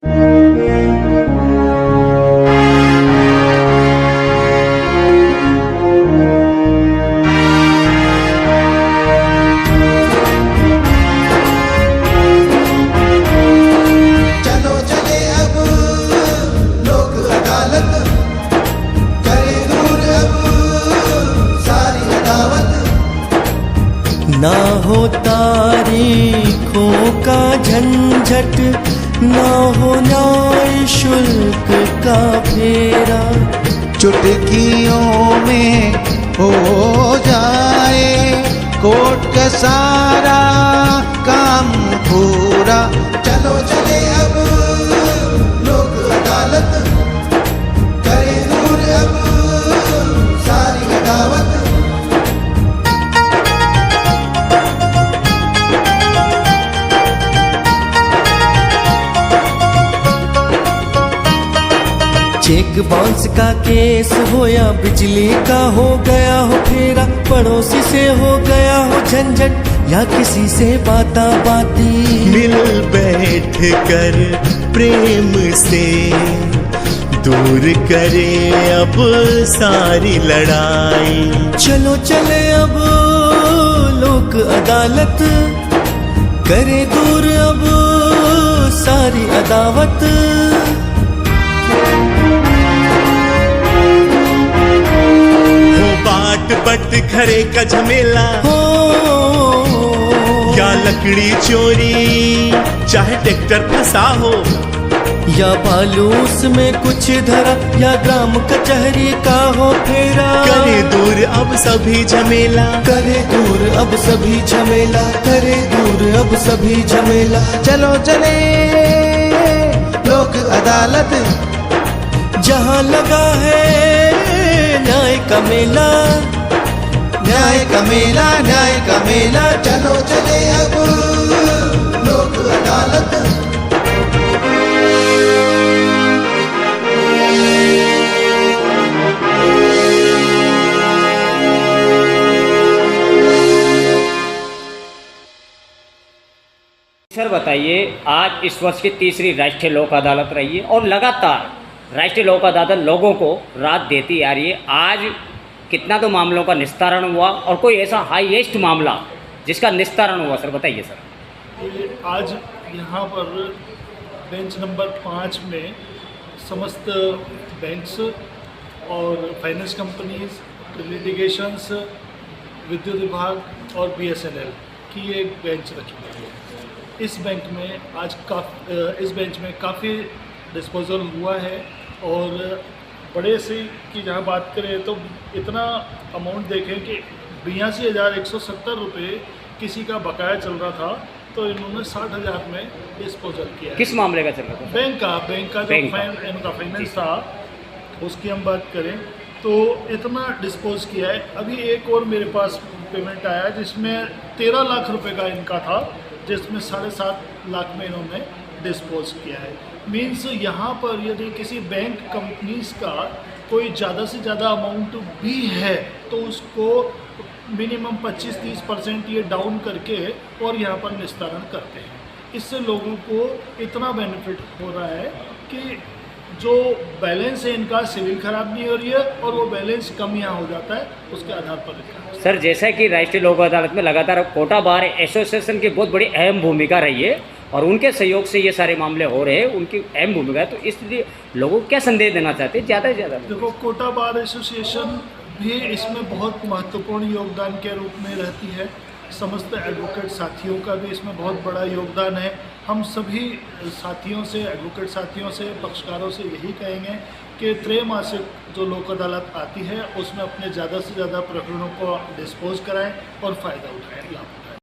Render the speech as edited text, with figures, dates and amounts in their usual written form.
ना हो तारीखों का झंझट, ना हो न्याय शुल्क का फेरा, चुटकियों में हो जाए कोर्ट का सारा काम पूरा। चलो चले अब लोक अदालत, करे दूर अब सारी अदावत। चेक बाउंस का केस हो या बिजली का हो गया हो फेरा, पड़ोसी से हो गया हो झंझट या किसी से बाता बाती, मिल बैठ कर प्रेम से दूर करे अब सारी लड़ाई। चलो चले अब लोक अदालत, करे दूर अब सारी अदावत। बाट बट घरे का झमेला हो या लकड़ी चोरी, चाहे ट्रैक्टर फंसा हो या बालूस में कुछ धरा, या ग्राम कचहरी का हो फेरा, करे दूर अब सभी झमेला, करे दूर अब सभी झमेला, करे दूर अब सभी झमेला। चलो चले लोक अदालत, जहाँ लगा है न्याय का मेला, न्याय का मेला, न्याय का मेला। चलो चले अब लोक अदालत। सर बताइए, आज इस वर्ष की तीसरी राष्ट्रीय लोक अदालत रही है और लगातार राष्ट्रीय लोक अदालत लोगों को राहत देती आ रही है। आज कितना तो मामलों का निस्तारण हुआ और कोई ऐसा हाईएस्ट मामला जिसका निस्तारण हुआ, सर बताइए सर। आज यहाँ पर बेंच नंबर 5 में समस्त बैंक्स और फाइनेंस कंपनीज, लिटिगेशंस, विद्युत विभाग और BSNL की एक बेंच रखी गई है। इस बेंच में काफ़ी डिस्पोजल हुआ है और बड़े से की जहाँ बात करें तो इतना अमाउंट देखें कि 82,170 रुपये किसी का बकाया चल रहा था, तो इन्होंने 60,000 में डिस्पोजल किया। किस मामले का चल रहा था? बैंक का जो इनका फाइनेंस था उसकी हम बात करें तो इतना डिस्पोज किया है। अभी एक और मेरे पास पेमेंट आया जिसमें 13 लाख रुपए का इनका था, जिसमें 7.5 लाख में इन्होंने डिस्पोज किया है। मीन्स यहाँ पर यदि किसी बैंक कंपनीज का कोई ज़्यादा से ज़्यादा अमाउंट भी है तो उसको मिनिमम 25-30% ये डाउन करके और यहाँ पर निस्तारण करते हैं। इससे लोगों को इतना बेनिफिट हो रहा है कि जो बैलेंस है इनका सिविल खराब नहीं हो रही है और वो बैलेंस कम यहाँ हो जाता है, उसके आधार पर। सर जैसा कि राष्ट्रीय लोक अदालत में लगातार कोटा बार एसोसिएशन की बहुत बड़ी अहम भूमिका रही है और उनके सहयोग से ये सारे मामले हो रहे हैं, उनकी अहम भूमिका है, तो इसलिए लोगों को क्या संदेश देना चाहते हैं ज़्यादा से ज़्यादा? देखो, कोटा बार एसोसिएशन भी इसमें बहुत महत्वपूर्ण योगदान के रूप में रहती है। समस्त एडवोकेट साथियों का भी इसमें बहुत बड़ा योगदान है। हम सभी साथियों से, एडवोकेट साथियों से, पक्षकारों से यही कहेंगे कि त्रैमासिक जो लोक अदालत आती है उसमें अपने ज़्यादा से ज़्यादा प्रकरणों को डिस्पोज कराएं और फ़ायदा उठाएं, लाभ उठाएं।